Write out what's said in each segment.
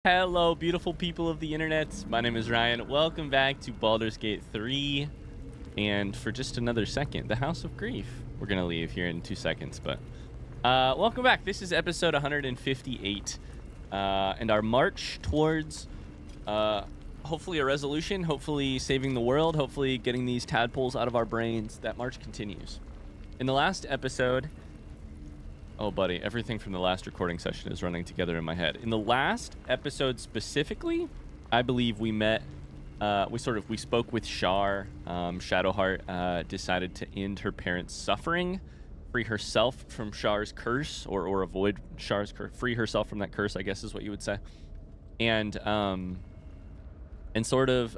Hello, beautiful people of the internet. My name is Ryan. Welcome back to Baldur's Gate 3. And for just another second, the House of Grief. We're going to leave here in 2 seconds, but welcome back. This is episode 158. And our march towards hopefully a resolution, hopefully saving the world, hopefully getting these tadpoles out of our brains. That march continues. In the last episode... Oh, buddy, everything from the last recording session is running together in my head. In the last episode specifically, I believe we met, we spoke with Shar. Shadowheart decided to end her parents' suffering, free herself from Shar's curse, or avoid Shar's curse, free herself from that curse, I guess is what you would say. And sort of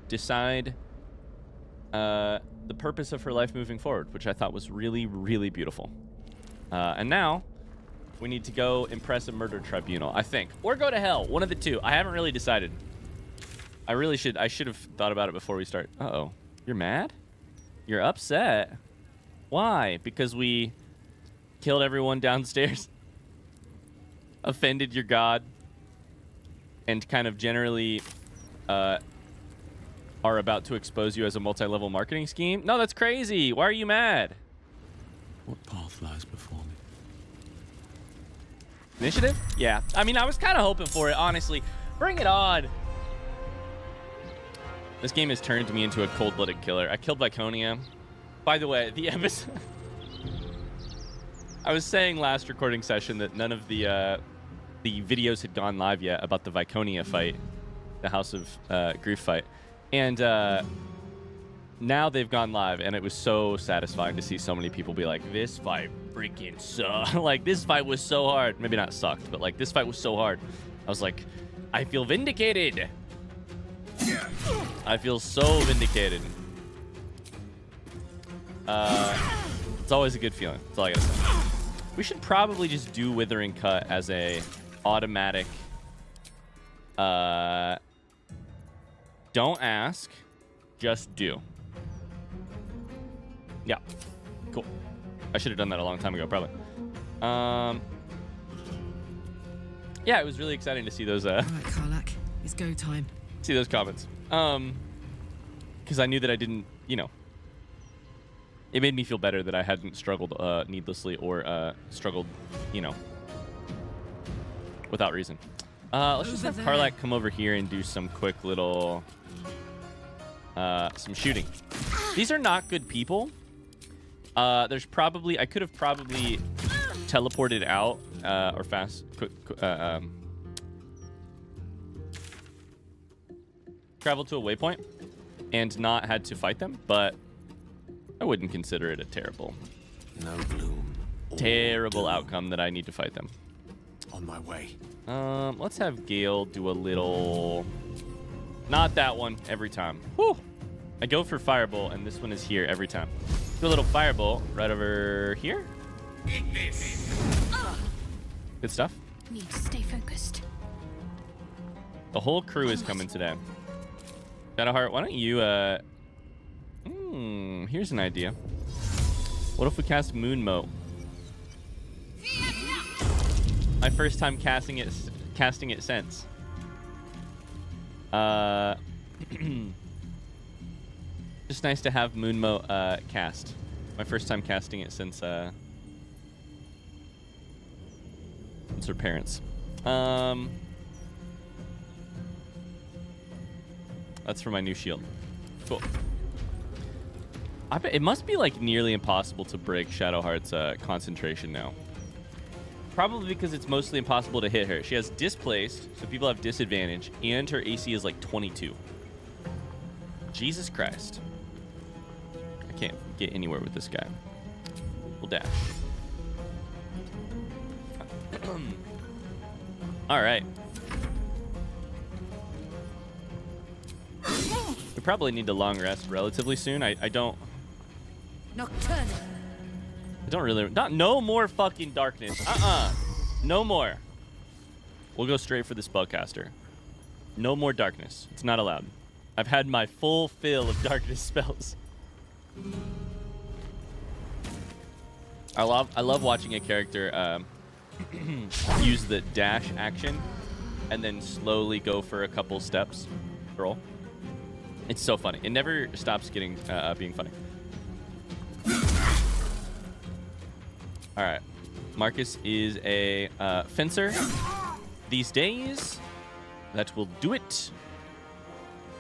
decide the purpose of her life moving forward, which I thought was really, really beautiful. And now we need to go impress a murder tribunal, I think, or go to hell. One of the two. I haven't really decided. I should have thought about it before we start. Uh-oh. You're mad? You're upset? Why? Because we killed everyone downstairs? Offended your god? And kind of generally are about to expose you as a multi-level marketing scheme? No, that's crazy. Why are you mad? What path lies before me? Initiative? Yeah. I mean, I was kind of hoping for it, honestly. Bring it on. This game has turned me into a cold-blooded killer. I killed Viconia. By the way, the episode... I was saying last recording session that none of the videos had gone live yet about the Viconia fight, the House of Grief fight. And now they've gone live, and it was so satisfying to see so many people be like, this fight freaking sucked. Like, this fight was so hard. Maybe not sucked, but like, this fight was so hard. I was like, I feel vindicated. I feel so vindicated. It's always a good feeling. That's all I gotta say. We should probably just do Withering Cut as a automatic don't ask, just do. Yeah, cool. I should have done that a long time ago, probably. Yeah, it was really exciting to see those. All right, Karlak, it's go time. See those comments. Because I knew that I didn't, you know. It made me feel better that I hadn't struggled needlessly or struggled, you know, without reason. Let's just have Karlak come over here and do some quick little, some shooting. These are not good people. There's probably, I could have probably teleported out or traveled to a waypoint and not had to fight them, but I wouldn't consider it a terrible outcome that I need to fight them. On my way. Let's have Gale do a little, not that one every time. Whew. I go for Firebolt, and this one is here every time. Do a little Firebolt right over here. Good stuff. Need to stay focused. The whole crew is coming today. Shadowheart, why don't you, here's an idea. What if we cast Moonmote? My first time casting it since. Just nice to have Moonmote cast. My first time casting it since her parents. That's for my new shield. Cool. I bet it must be like nearly impossible to break Shadowheart's concentration now. Probably because it's mostly impossible to hit her. She has displaced, so people have disadvantage, and her AC is like 22. Jesus Christ. I can't get anywhere with this guy. We'll dash. All right. We probably need to long rest relatively soon. I don't really... No more fucking darkness. No more. We'll go straight for the spellcaster. No more darkness. It's not allowed. I've had my full fill of darkness spells. I love watching a character use the dash action and then slowly go for a couple steps. Roll. It's so funny. It never stops getting being funny. All right. Marcus is a fencer these days. That will do it.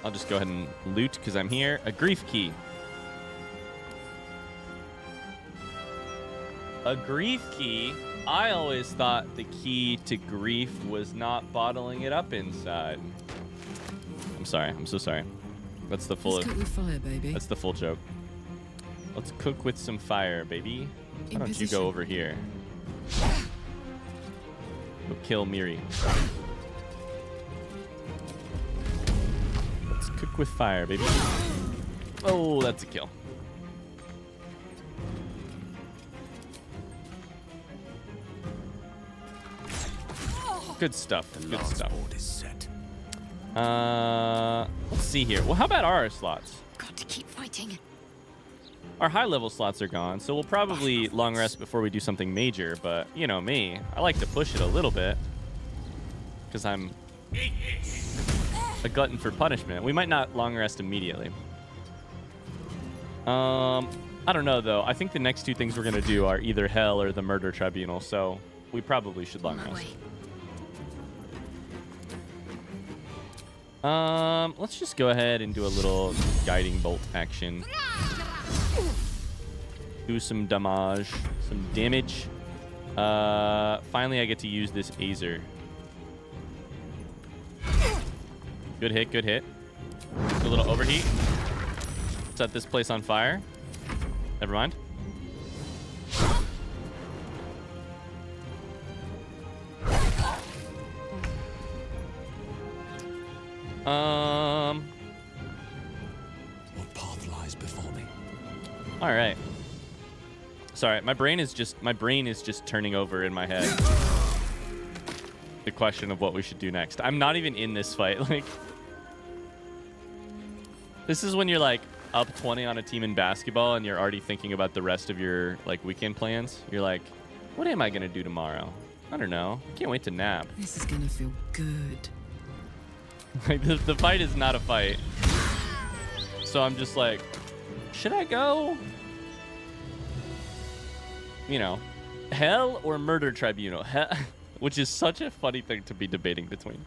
I'll just go ahead and loot because I'm here. A grief key. A grief key? I always thought the key to grief was not bottling it up inside. I'm sorry. I'm so sorry. That's the full. Let's cook with fire, baby. That's the full joke. Let's cook with some fire, baby. Why don't you go over here? Go kill Miri. Let's cook with fire, baby. Oh, that's a kill. Good stuff. Good stuff. Board is set. Let's see here. Well, how about our slots? Got to keep fighting. Our high-level slots are gone, so we'll probably long rest before we do something major. But you know me, I like to push it a little bit because I'm a glutton for punishment. We might not long rest immediately. I don't know though. I think the next two things we're gonna do are either Hell or the Murder Tribunal, so we probably should long rest. Let's just go ahead and do a little guiding bolt action. Do some damage. Some damage. Finally I get to use this Azer. Good hit, good hit. A little overheat. Set this place on fire. Never mind. What path lies before me? All right. Sorry, my brain is just turning over in my head. The question of what we should do next. I'm not even in this fight. Like, this is when you're like up 20 on a team in basketball and you're already thinking about the rest of your like weekend plans. You're like, what am I gonna do tomorrow? I don't know. Can't wait to nap. This is gonna feel good. Like the fight is not a fight. So I'm just like, should I go? You know, Hell or Murder Tribunal? Which is such a funny thing to be debating between.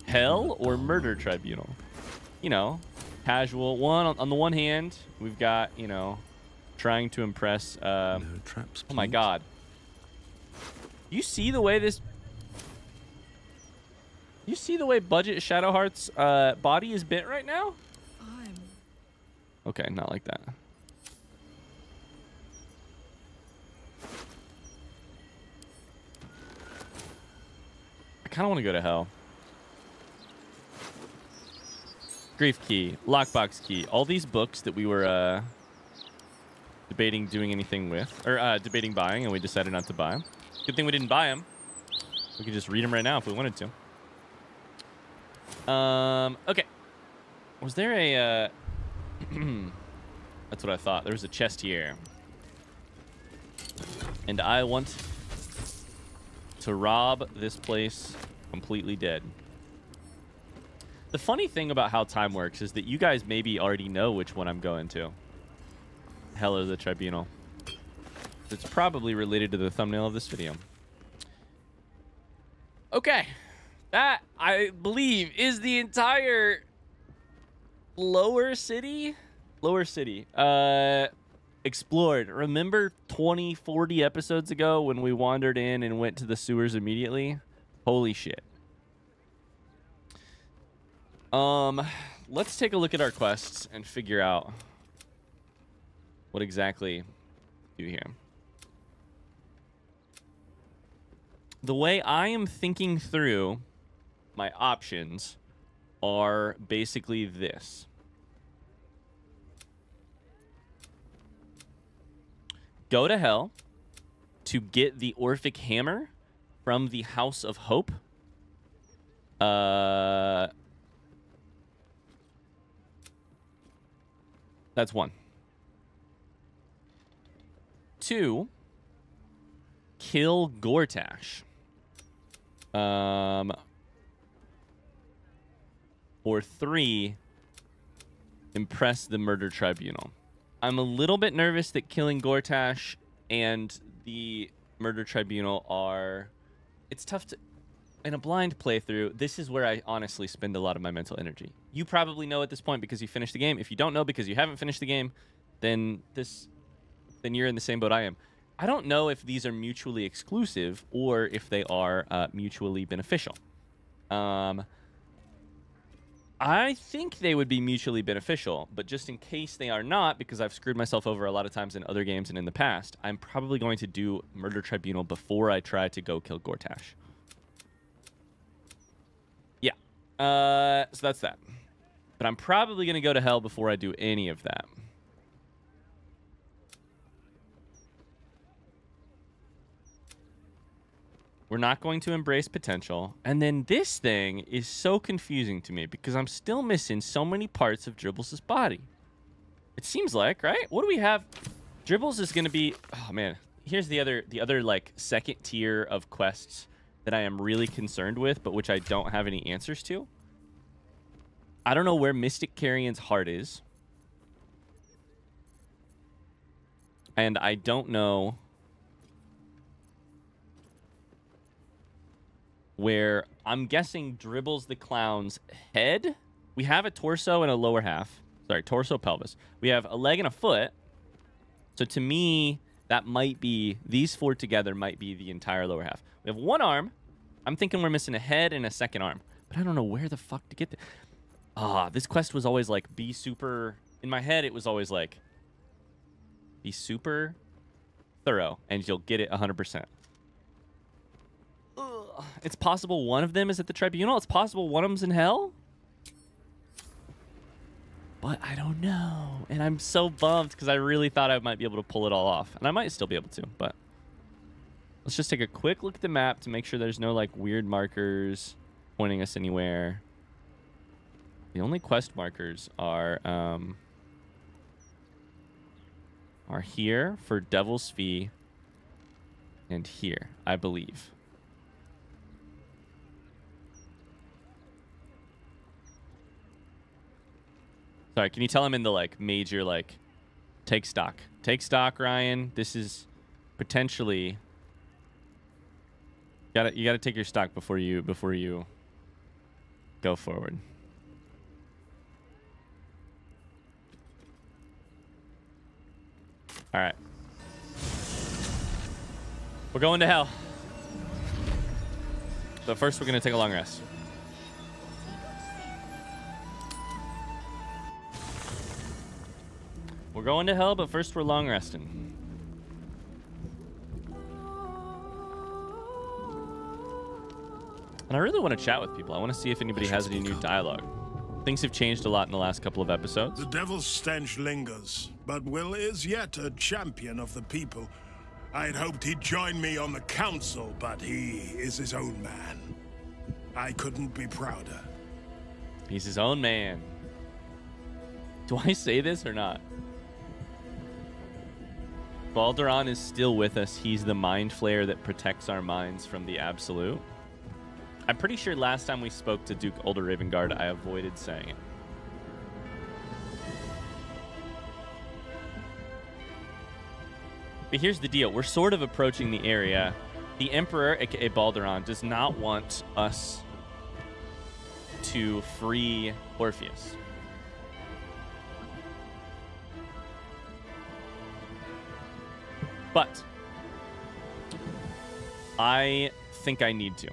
Hell or Murder Tribunal? You know, casual. One on the one hand, we've got, you know, trying to impress. No traps. Oh my God! You see the way this? You see the way Budget Shadowheart's body is bent right now? Okay, not like that. I kind of want to go to Hell. Grief key, lockbox key, all these books that we were debating doing anything with, or debating buying, and we decided not to buy them. Good thing we didn't buy them. We could just read them right now if we wanted to. Okay. Was there a that's what I thought. There was a chest here. And I want to rob this place completely dead. The funny thing about how time works is that you guys maybe already know which one I'm going to. Hell or the Tribunal. It's probably related to the thumbnail of this video. Okay. That, I believe, is the entire lower city explored. Remember 20, 40 episodes ago when we wandered in and went to the sewers immediately? Holy shit. Let's take a look at our quests and figure out what exactly to do here. The way I am thinking through my options are basically this. Go to Hell to get the Orphic Hammer from the House of Hope. That's one. 2, kill Gortash. or 3, impress the murder tribunal. I'm a little bit nervous that killing Gortash and the murder tribunal are... It's tough to... In a blind playthrough, this is where I honestly spend a lot of my mental energy. You probably know at this point because you finished the game. If you don't know because you haven't finished the game, then you're in the same boat I am. I don't know if these are mutually exclusive or if they are mutually beneficial. I think they would be mutually beneficial, but just in case they are not, because I've screwed myself over a lot of times in other games and in the past, I'm probably going to do Murder Tribunal before I try to go kill Gortash. Yeah. So that's that. But I'm probably going to go to hell before I do any of that. We're not going to embrace potential. And then this thing is so confusing to me because I'm still missing so many parts of Dribbles' body. It seems like, right? What do we have? Dribbles is going to be... Oh, man. Here's the other like, second tier of quests that I am really concerned with, but which I don't have any answers to. I don't know where Mystic Carrion's heart is. And I don't know... where I'm guessing Dribbles the Clown's head. We have a torso and a lower half. Sorry, torso, pelvis. We have a leg and a foot. So to me, that might be, these 4 together might be the entire lower half. We have 1 arm. I'm thinking we're missing a head and a second arm. But I don't know where the fuck to get there. This quest was always like, be super... In my head, it was always like, be super thorough, and you'll get it 100%. It's possible one of them is at the tribunal. It's possible one of them's in hell. But I don't know. And I'm so bummed because I really thought I might be able to pull it all off. And I might still be able to, but... Let's just take a quick look at the map to make sure there's no, like, weird markers pointing us anywhere. The only quest markers are here for Devil's Fee and here, I believe. Sorry, can you tell him in the, like, major, like, take stock. Take stock, Ryan. This is potentially... You gotta take your stock before you go forward. All right. We're going to hell. But first, we're gonna take a long rest. We're going to hell, but first we're long resting. And I really want to chat with people. I want to see if anybody has any new dialogue. Things have changed a lot in the last couple of episodes. The devil's stench lingers, but Will is yet a champion of the people. I'd hoped he'd join me on the council, but he is his own man. I couldn't be prouder. He's his own man. Do I say this or not? Baldur is still with us. He's the mind flayer that protects our minds from the absolute. I'm pretty sure last time we spoke to Duke Older Ravengard, I avoided saying it. But here's the deal. We're sort of approaching the area. The Emperor, aka Baldur, does not want us to free Orpheus. But I think I need to.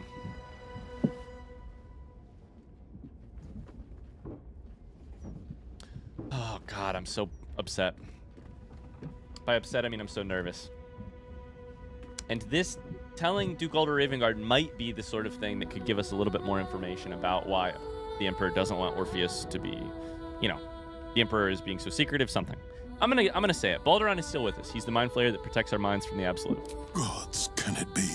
Oh, God, I'm so upset. By upset, I mean I'm so nervous. And this, telling Duke Older Ravengard might be the sort of thing that could give us a little bit more information about why the Emperor doesn't want Orpheus to be, you know, the Emperor is being so secretive, something. I'm gonna say it. Baldur is still with us. He's the mind flayer that protects our minds from the absolute. Gods, can it be?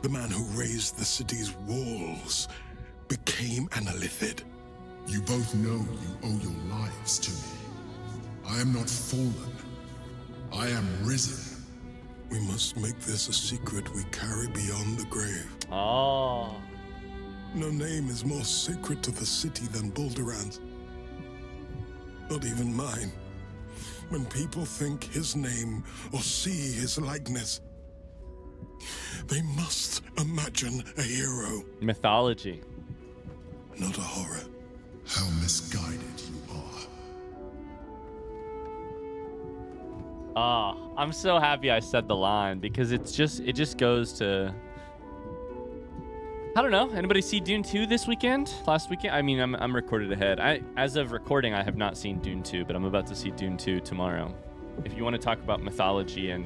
The man who raised the city's walls became an Illithid. You both know you owe your lives to me. I am not fallen. I am risen. We must make this a secret we carry beyond the grave. Oh. No name is more sacred to the city than Balduran's. Not even mine. When people think his name or see his likeness, they must imagine a hero, Mythology. not a horror. How misguided you are. Ah, I'm so happy I said the line because it just goes to, I don't know. Anybody see Dune 2 this weekend? Last weekend? I mean, I'm recorded ahead. As of recording, I have not seen Dune 2, but I'm about to see Dune 2 tomorrow. If you want to talk about mythology and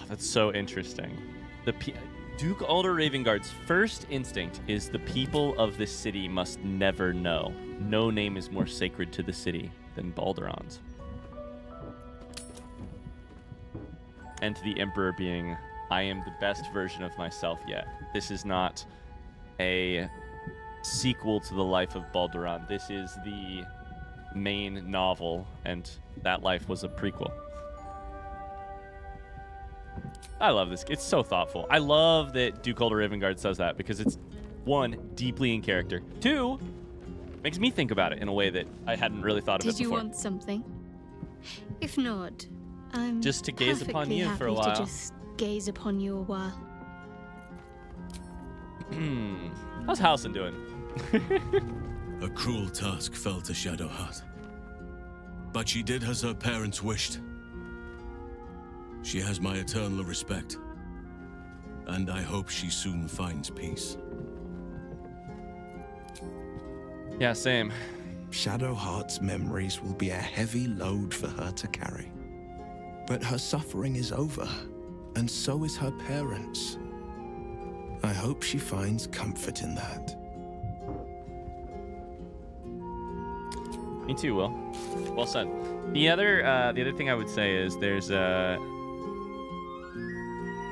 that's so interesting. Duke Alder Ravengard's first instinct is the people of this city must never know. No name is more sacred to the city than Balduran's. And to the Emperor being, I am the best version of myself yet. This is not a sequel to the life of Balduran. This is the main novel, and that life was a prequel. I love this. It's so thoughtful. I love that Duke Alder Ravengard says that because it's, one, deeply in character. Two, makes me think about it in a way that I hadn't really thought of it before. Did you want something? If not, I'm just to gaze upon you for a while. To just gaze upon you a while. How's Halson doing? A cruel task fell to Shadowheart. But she did as her parents wished. She has my eternal respect. And I hope she soon finds peace. Yeah, same. Shadowheart's memories will be a heavy load for her to carry. But her suffering is over, and so is her parents'. I hope she finds comfort in that. Me too, Will. Well said. The other thing I would say is there's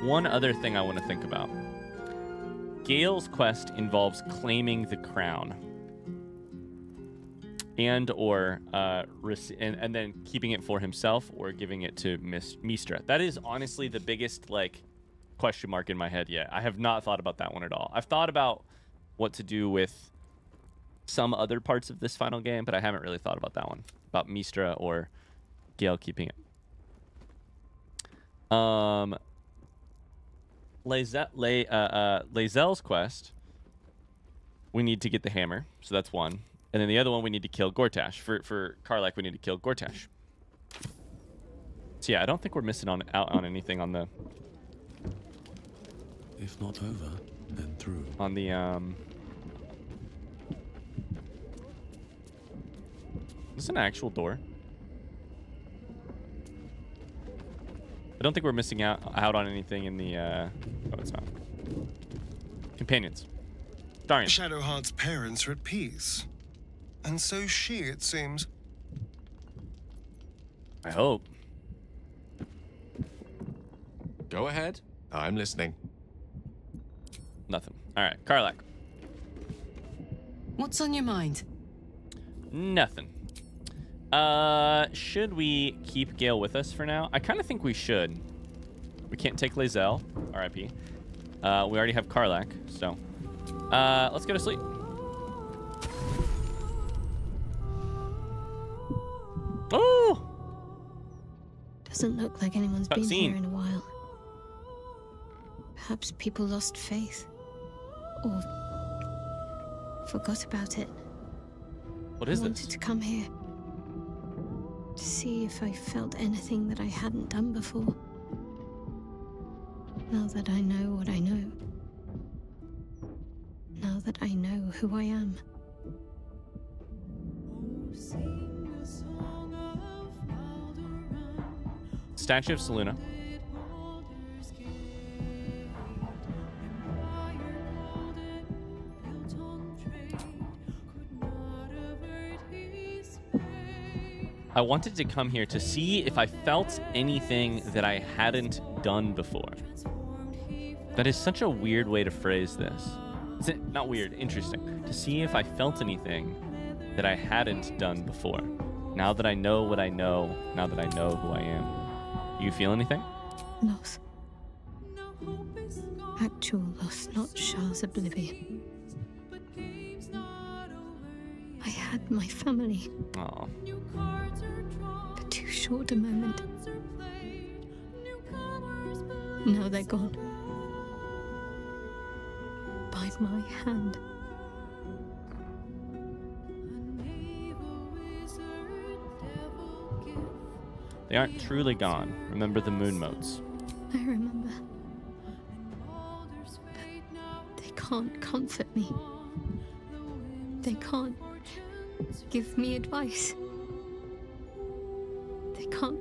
one other thing I want to think about. Gale's quest involves claiming the crown, and then keeping it for himself or giving it to Mistra. That is honestly the biggest question mark in my head yet. I have not thought about that one at all. I've thought about what to do with some other parts of this final game, but I haven't really thought about that one, about Mistra or Gale keeping it. Lae'zel's quest, we need to get the hammer, so that's one. And then the other one, we need to kill Gortash. For Karlach, we need to kill Gortash. So yeah, I don't think we're missing out on anything on the... If not over, then through. On the, Is this an actual door? I don't think we're missing out on anything in the, oh, it's not. Companions. Darian. Shadowheart's parents are at peace. And so she, it seems. I hope. Go ahead. I'm listening. Nothing. All right, Karlach. What's on your mind? Nothing. Should we keep Gale with us for now? I kind of think we should. We can't take Lae'zel, R.I.P. We already have Karlach, so let's go to sleep. Oh! Doesn't look like anyone's been Cutscene. here in a while. Perhaps people lost faith. Or forgot about it. What is I wanted this? to come here. To see if I felt anything that I hadn't done before. Now that I know what I know. Now that I know who I am. Statue of Selûne. I wanted to come here to see if I felt anything that I hadn't done before. That is such a weird way to phrase this. Is it not weird? Interesting. To see if I felt anything that I hadn't done before. Now that I know what I know, now that I know who I am. Do you feel anything? Loss. Actual loss, not Shah's oblivion. I had my family. Oh. For too short a moment. Now they're gone. By my hand. They aren't truly gone. Remember the moon motes. I remember. But they can't comfort me. They can't give me advice. They can't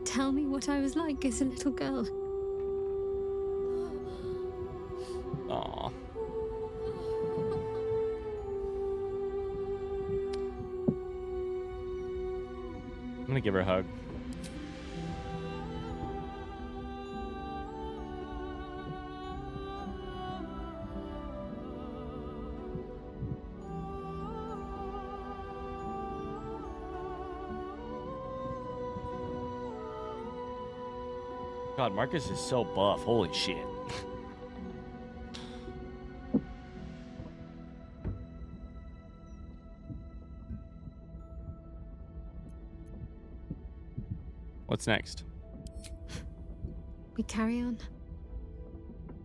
tell me what I was like as a little girl. Aw. I'm gonna give her a hug. God, Marcus is so buff. Holy shit. What's next? We carry on.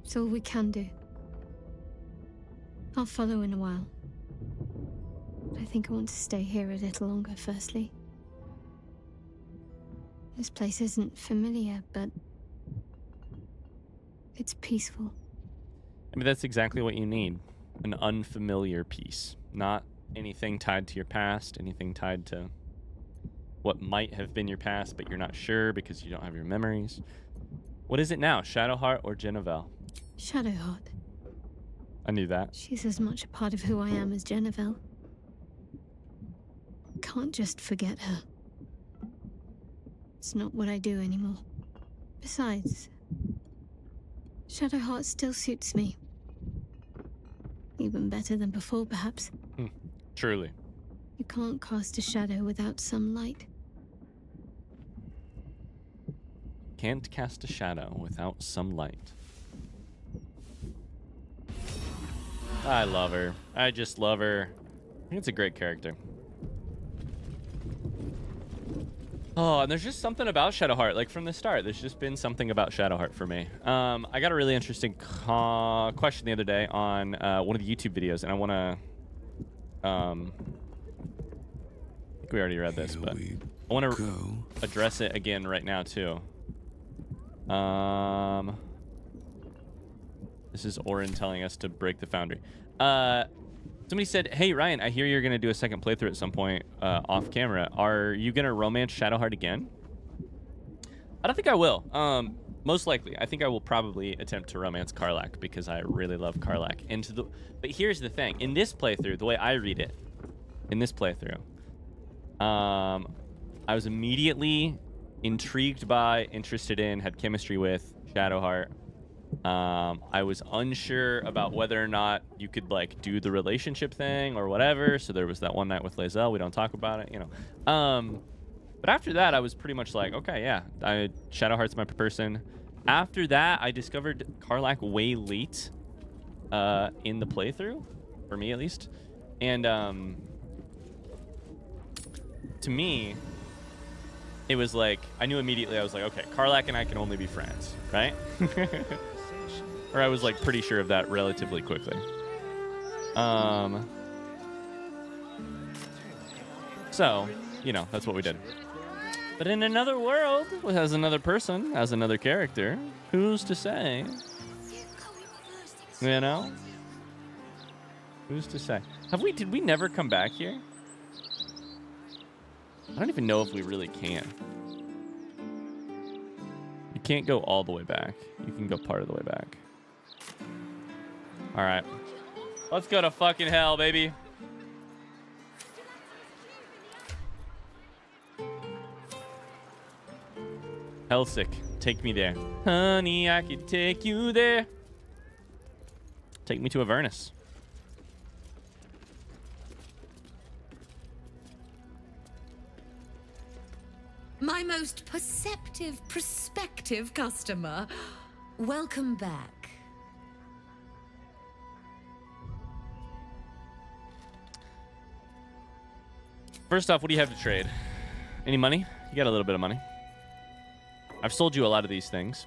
It's all we can do. I'll follow in a while. But I think I want to stay here a little longer, firstly. This place isn't familiar, but it's peaceful. I mean, that's exactly what you need. An unfamiliar piece. Not anything tied to your past, anything tied to what might have been your past, but you're not sure because you don't have your memories. What is it now, Shadowheart or Genevieve? Shadowheart. I knew that. She's as much a part of who I am as Genevieve. Can't just forget her. It's not what I do anymore. Besides, Shadowheart still suits me. Even better than before, perhaps. Truly. You can't cast a shadow without some light. Can't cast a shadow without some light. I love her. I just love her. I think it's a great character. Oh, and there's just something about Shadowheart, like from the start. There's just been something about Shadowheart for me. I got a really interesting question the other day on one of the YouTube videos, and I want to... I think we already read this, but I want to address it again right now, too. This is Orin telling us to break the foundry. Somebody said, hey, Ryan, I hear you're going to do a second playthrough at some point off camera. Are you going to romance Shadowheart again? I don't think I will. Most likely. I think I will probably attempt to romance Karlach because I really love Karlach. But here's the thing. In this playthrough, the way I read it, in this playthrough, I was immediately intrigued by, interested in, had chemistry with Shadowheart. I was unsure about whether or not you could like do the relationship thing or whatever. So there was that one night with Lae'zel. We don't talk about it, you know. But after that, I was pretty much like, okay, yeah, Shadowheart's my person. After that, I discovered Karlach way late in the playthrough, for me at least. And to me, it was like, I knew immediately, I was like, okay, Karlach and I can only be friends, right? Or I was like pretty sure of that relatively quickly. So, you know, that's what we did. But in another world, as another person, as another character, who's to say? You know? Who's to say? Did we never come back here? I don't even know if we really can. You can't go all the way back. You can go part of the way back. All right. Let's go to fucking hell, baby. Hellsick, take me there. Honey, I could take you there. Take me to Avernus. My most perceptive, prospective customer. Welcome back. First off, what do you have to trade? Any money? You got a little bit of money. I've sold you a lot of these things.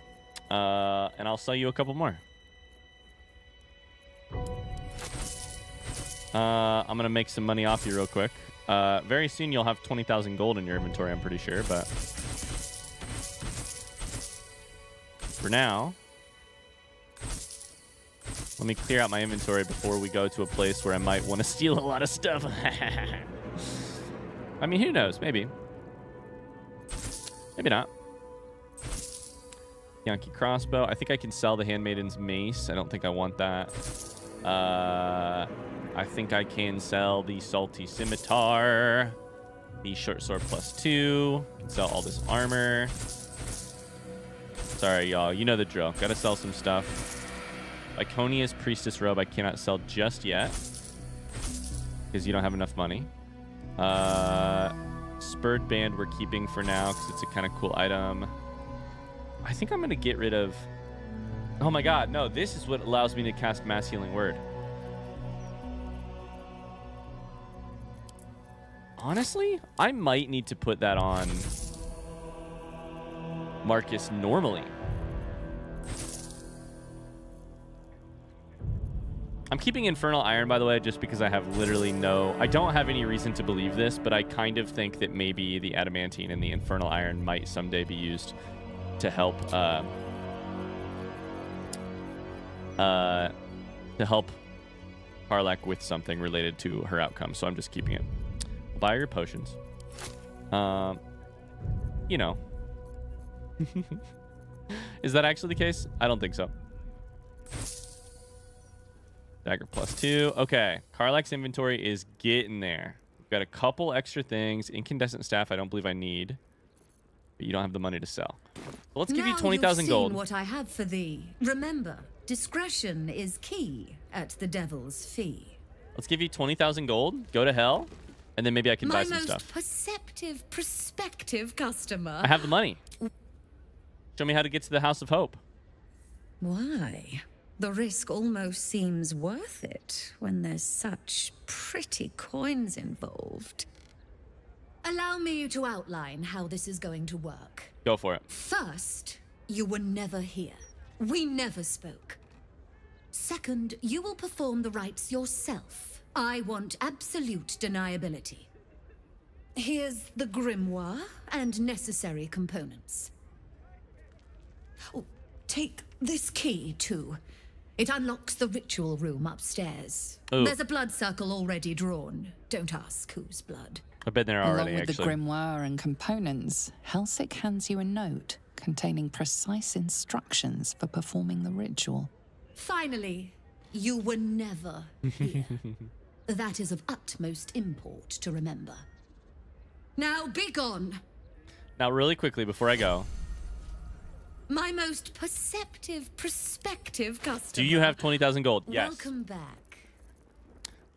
And I'll sell you a couple more. I'm going to make some money off you real quick. Very soon you'll have 20,000 gold in your inventory, I'm pretty sure. But for now, let me clear out my inventory before we go to a place where I might want to steal a lot of stuff. I mean, who knows? Maybe. Maybe not. Yankee crossbow. I think I can sell the handmaiden's mace. I don't think I want that. I think I can sell the salty scimitar. The short sword +2. Can sell all this armor. Sorry, y'all. You know the drill. Gotta sell some stuff. Iconia's priestess robe I cannot sell just yet because you don't have enough money. Spurred band we're keeping for now because it's a kind of cool item. I think I'm going to get rid of... Oh my god, no. This is what allows me to cast Mass Healing Word. Honestly, I might need to put that on Marcus normally. I'm keeping Infernal Iron, by the way, just because I have literally no... I don't have any reason to believe this, but I kind of think that maybe the Adamantine and the Infernal Iron might someday be used to help... to help Karlach with something related to her outcome, so I'm just keeping it. I'll buy your potions. You know. Is that actually the case? I don't think so. Dagger +2. Okay. Karlach's inventory is getting there. We've got a couple extra things. Incandescent staff I don't believe I need. But you don't have the money to sell. So let's give you 20,000 gold. What I have for thee. Remember, discretion is key at the devil's fee. Let's give you 20,000 gold. Go to hell. And then maybe I can buy some stuff. My most perceptive, prospective customer. I have the money. Show me how to get to the House of Hope. Why? The risk almost seems worth it when there's such pretty coins involved. Allow me to outline how this is going to work. Go for it. First, you were never here. We never spoke. Second, you will perform the rites yourself. I want absolute deniability. Here's the grimoire and necessary components. Oh, take this key, too. It unlocks the ritual room upstairs. Ooh. There's a blood circle already drawn. Don't ask whose blood. I've been there already, Along with actually. the grimoire and components, Helsik hands you a note containing precise instructions for performing the ritual. Finally, you were never here. That is of utmost import to remember. Now be gone. Now, really quickly, before I go. My most perceptive, prospective customer. Do you have 20,000 gold? Yes. Welcome back.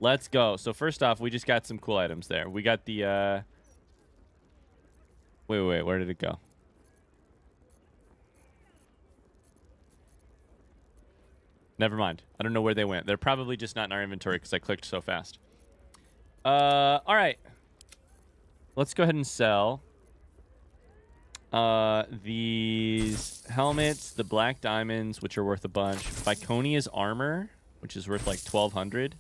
Let's go. So first off, we just got some cool items there. We got the, Wait, where did it go? Never mind. I don't know where they went. They're probably just not in our inventory because I clicked so fast. All right. Let's go ahead and sell these helmets, the black diamonds, which are worth a bunch. Viconia's armor, which is worth like 1,200.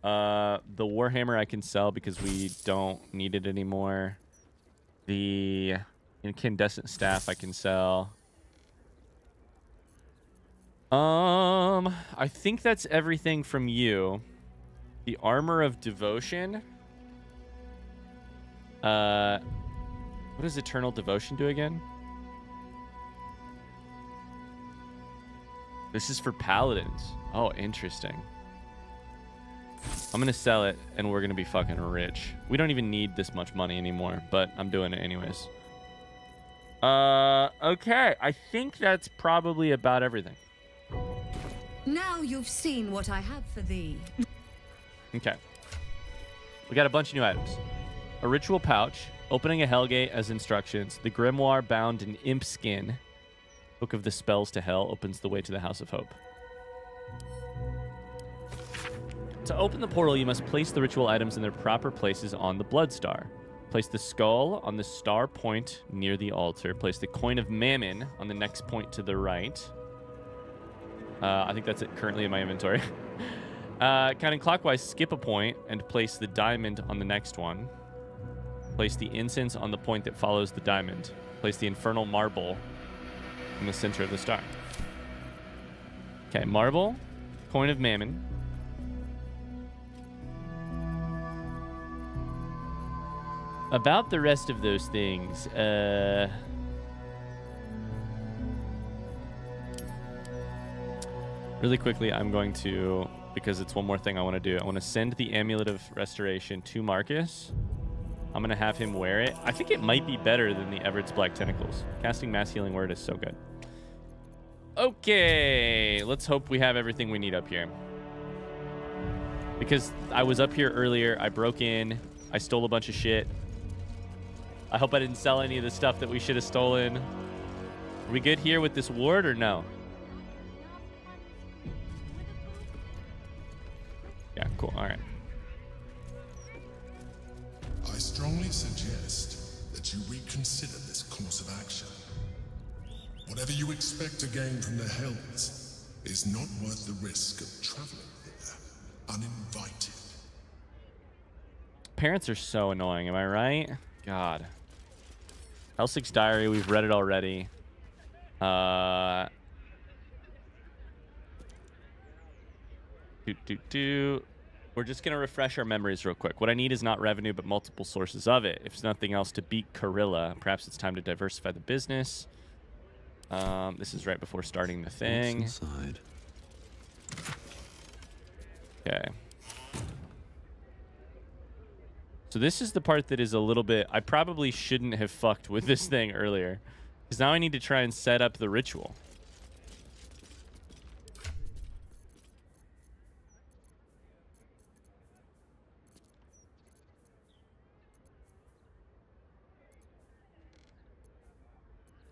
The Warhammer I can sell because we don't need it anymore. The incandescent staff I can sell. I think that's everything from you. The armor of devotion. What does eternal devotion do again? This is for paladins. Oh, interesting. I'm gonna sell it and we're gonna be fucking rich. We don't even need this much money anymore, but I'm doing it anyways. Okay. I think that's probably about everything. Now you've seen what I have for thee. Okay. We got a bunch of new items. A ritual pouch, opening a hellgate as instructions. The grimoire bound in imp skin. Book of the Spells to Hell opens the way to the House of Hope. To open the portal, you must place the ritual items in their proper places on the blood star. Place the skull on the star point near the altar. Place the coin of mammon on the next point to the right. I think that's it currently in my inventory. Counting clockwise, skip a point and place the diamond on the next one. Place the incense on the point that follows the diamond. Place the infernal marble in the center of the star. Okay, marble, coin of mammon. About the rest of those things, really quickly, I'm going to, because it's one more thing I want to do, I want to send the Amulet of Restoration to Marcus. I'm going to have him wear it. I think it might be better than the Everett's Black Tentacles. Casting Mass Healing Word is so good. Okay, let's hope we have everything we need up here. Because I was up here earlier, I broke in, I stole a bunch of shit. I hope I didn't sell any of the stuff that we should have stolen. Are we good here with this ward or no? Yeah, cool. All right. I strongly suggest that you reconsider this course of action. Whatever you expect to gain from the Hells is not worth the risk of traveling there uninvited. Parents are so annoying, am I right? God. Helsing's Diary, we've read it already. We're just going to refresh our memories real quick. What I need is not revenue, but multiple sources of it. If it's nothing else to beat Corilla, perhaps it's time to diversify the business. This is right before starting the thing. Inside. Okay. So this is the part that is a little bit... I probably shouldn't have fucked with this thing earlier. Because now I need to try and set up the ritual.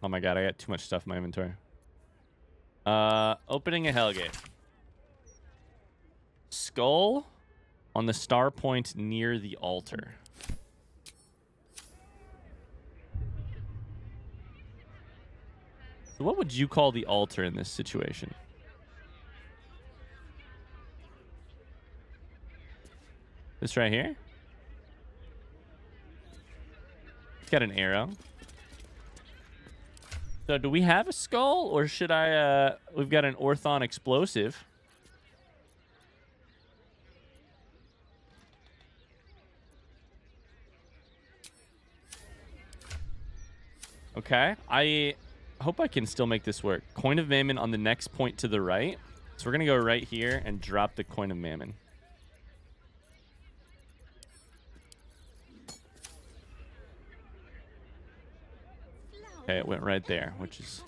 Oh my god, I got too much stuff in my inventory. Opening a Hellgate. Skull on the star point near the altar. So what would you call the altar in this situation? This right here? It's got an arrow. So do we have a skull, or should I, we've got an Orthon explosive. Okay, I hope I can still make this work. Coin of Mammon on the next point to the right. So we're going to go right here and drop the Coin of Mammon. Okay, it went right there, which is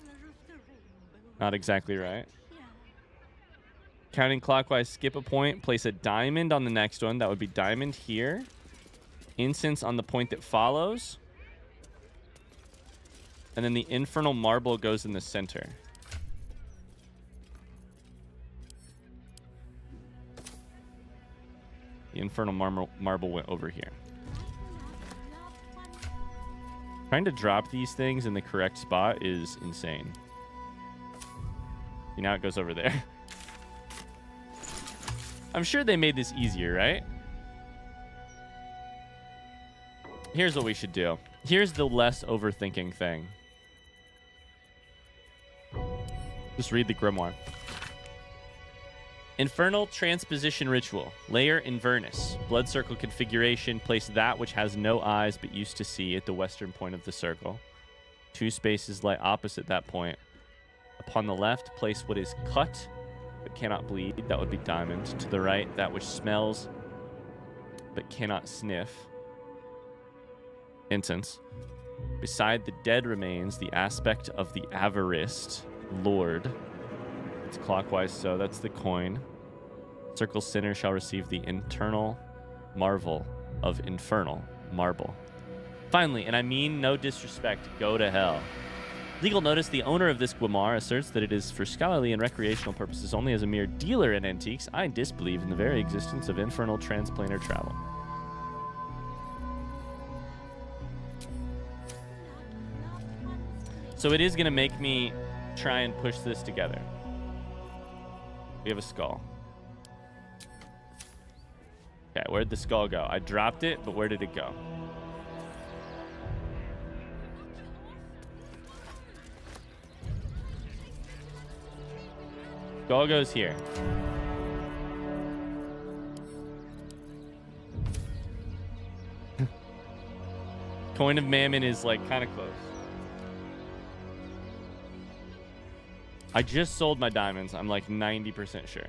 not exactly right. Counting clockwise, skip a point, place a diamond on the next one. That would be diamond here. Incense on the point that follows. And then the infernal marble goes in the center. The infernal marble went over here. Trying to drop these things in the correct spot is insane. See, now it goes over there. I'm sure they made this easier, right? Here's what we should do. Here's the less overthinking thing. Just read the grimoire. Infernal Transposition Ritual. Layer Invernus. Blood circle configuration. Place that which has no eyes but used to see at the western point of the circle. 2 spaces lie opposite that point. Upon the left, place what is cut but cannot bleed. That would be diamond. To the right, that which smells but cannot sniff. Incense. Beside the dead remains, the aspect of the Avarist Lord. It's clockwise, so that's the coin. Circle center shall receive the internal marvel of infernal marble. Finally, and I mean no disrespect, go to hell. Legal notice, the owner of this grimoire asserts that it is for scholarly and recreational purposes only. As a mere dealer in antiques, I disbelieve in the very existence of infernal transplanar travel. So it is going to make me try and push this together. We have a skull. Okay, where'd the skull go? I dropped it, but where did it go? Skull goes here. Coin of Mammon is like kind of close. I just sold my diamonds. I'm like 90% sure.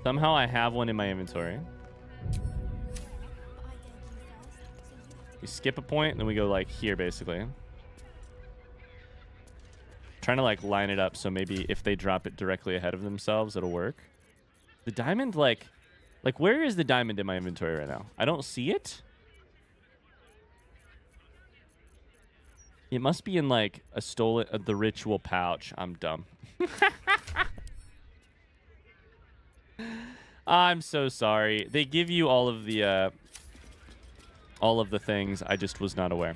Somehow I have one in my inventory. We skip a point, and then we go like here, basically. Trying to like line it up so maybe if they drop it directly ahead of themselves, it'll work. The diamond, like where is the diamond in my inventory right now? I don't see it. It must be in like a stolen the ritual pouch. I'm dumb. I'm so sorry. They give you all of the things. I just was not aware.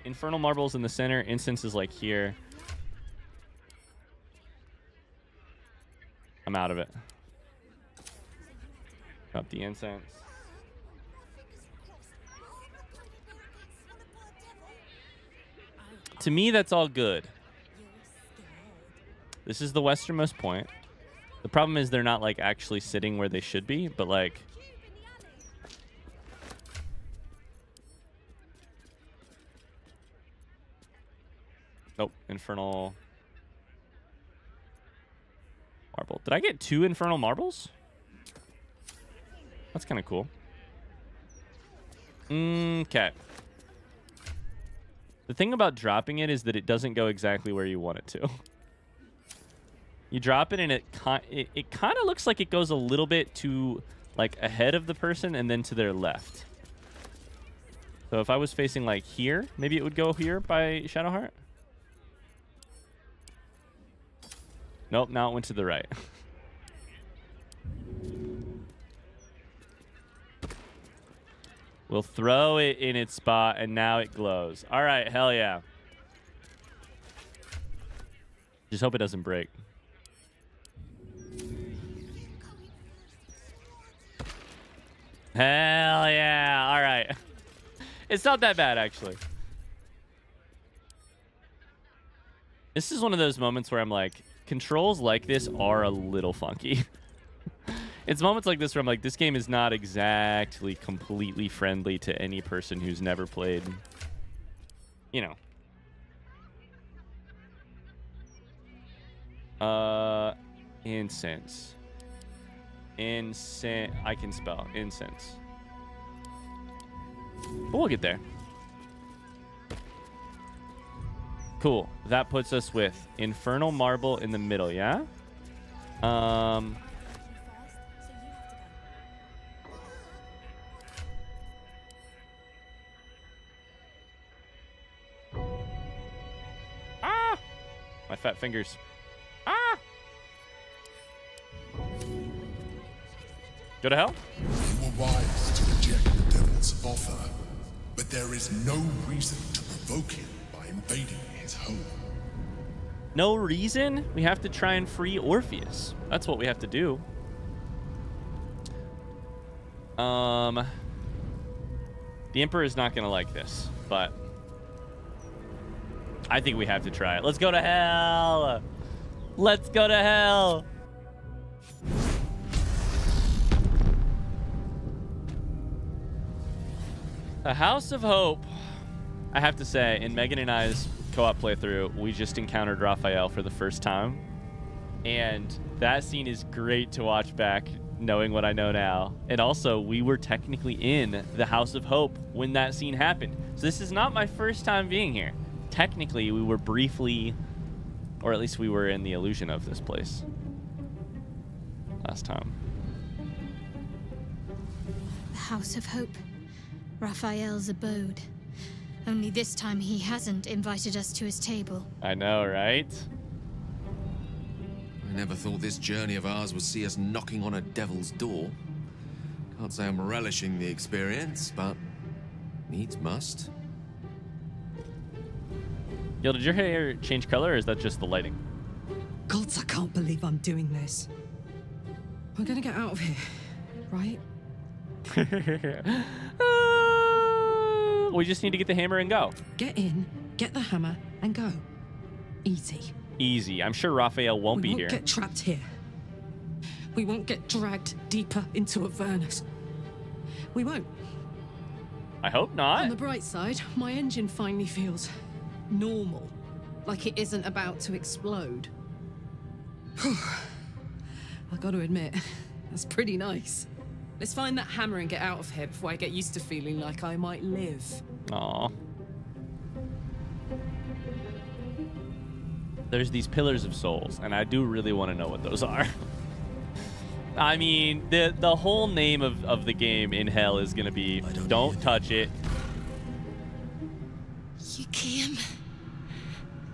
Infernal marbles in the center. Incense is like here. I'm out of it. Up the incense. To me, that's all good. This is the westernmost point. The problem is they're not like actually sitting where they should be, but like nope, infernal marble. Did I get 2 infernal marbles? That's kind of cool. Okay. The thing about dropping it is that it doesn't go exactly where you want it to. You drop it and it kind of looks like it goes a little bit to like ahead of the person and then to their left. So if I was facing like here, maybe it would go here by Shadowheart. Nope, now it went to the right. We'll throw it in its spot, and now it glows. All right, hell yeah. Just hope it doesn't break. Hell yeah. All right. It's not that bad, actually. This is one of those moments where I'm like, controls like this are a little funky. It's moments like this where I'm like, this game is not exactly completely friendly to any person who's never played. You know. Incense. Incense. I can spell incense. But we'll get there. Cool. That puts us with Infernal Marble in the middle, yeah? My fat fingers. Ah! Go to hell? You were wise to reject the devil's offer, but there is no reason to provoke him by invading his home. No reason? We have to try and free Orpheus. That's what we have to do. The Emperor is not going to like this, but I think we have to try it. Let's go to hell. Let's go to hell. The House of Hope. I have to say, in Megan and I's co-op playthrough, we just encountered Raphael for the first time. And that scene is great to watch back, knowing what I know now. And also, we were technically in the House of Hope when that scene happened. So this is not my first time being here. Technically, we were briefly, or at least we were in the illusion of this place last time. The House of Hope. Raphael's abode. Only this time he hasn't invited us to his table. I know, right? I never thought this journey of ours would see us knocking on a devil's door. Can't say I'm relishing the experience, but needs must. Yo, did your hair change color, or is that just the lighting? Gods, I can't believe I'm doing this. We're gonna get out of here, right? We just need to get the hammer and go. Get in, get the hammer, and go. Easy. Easy. I'm sure Raphael won't be here. We won't get trapped here. We won't get dragged deeper into Avernus. We won't. I hope not. On the bright side, my engine finally feels normal. Like it isn't about to explode. I gotta admit, that's pretty nice. Let's find that hammer and get out of here before I get used to feeling like I might live. Aww. There's these pillars of souls, and I do really want to know what those are. I mean, the whole name of the game in hell is gonna be don't touch it. You came.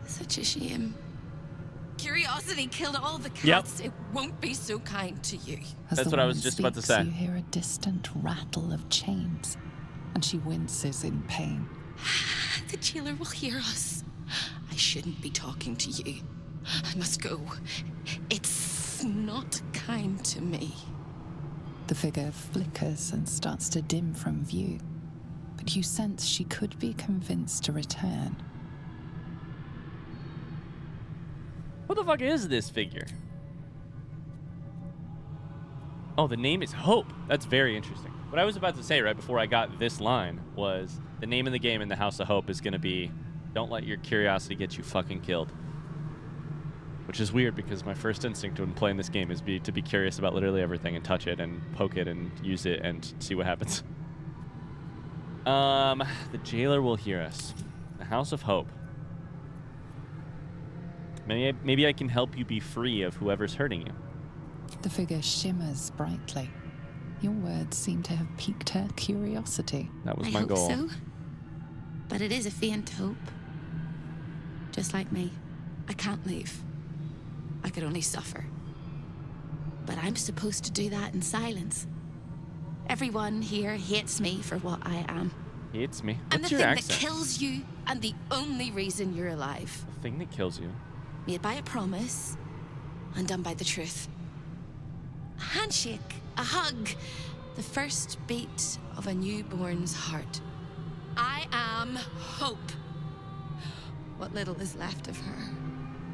Such a shame. Curiosity killed all the cats. Yep. It won't be so kind to you. That's what I was just about to say. You hear a distant rattle of chains, and she winces in pain. The jailer will hear us. I shouldn't be talking to you. I must go. It's not kind to me. The figure flickers and starts to dim from view, but you sense she could be convinced to return. What the fuck is this figure? Oh, the name is Hope. That's very interesting. What I was about to say right before I got this line was the name of the game in the House of Hope is going to be don't let your curiosity get you fucking killed. Which is weird because my first instinct when playing this game is to be curious about literally everything and touch it and poke it and use it and see what happens. The jailer will hear us. The House of Hope. Maybe I can help you be free of whoever's hurting you. The figure shimmers brightly. Your words seem to have piqued her curiosity. That was my goal. I hope so. But it is a faint hope. Just like me. I can't leave. I could only suffer. But I'm supposed to do that in silence. Everyone here hates me for what I am. Hates me? I'm What's the your thing accent? that kills you and the only reason you're alive. The thing that kills you? Made by a promise, undone by the truth. A handshake, a hug, the first beat of a newborn's heart. I am Hope. What little is left of her.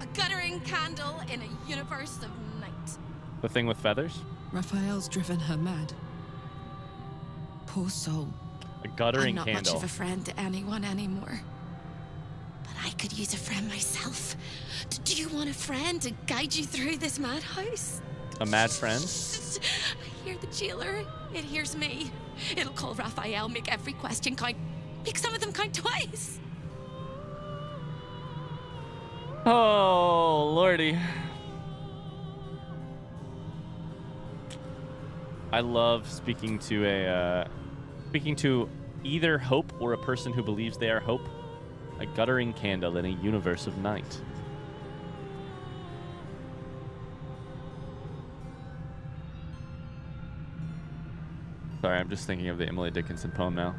A guttering candle in a universe of night. The thing with feathers? Raphael's driven her mad. Poor soul. A guttering I'm not candle. much of a friend to anyone anymore. But I could use a friend myself. Do you want a friend to guide you through this madhouse? A mad friend? I hear the jailer. It hears me. It'll call Raphael, make every question count. Make some of them count twice. Oh, lordy. I love speaking to either Hope or a person who believes they are Hope. A guttering candle in a universe of night. Sorry, I'm just thinking of the Emily Dickinson poem now.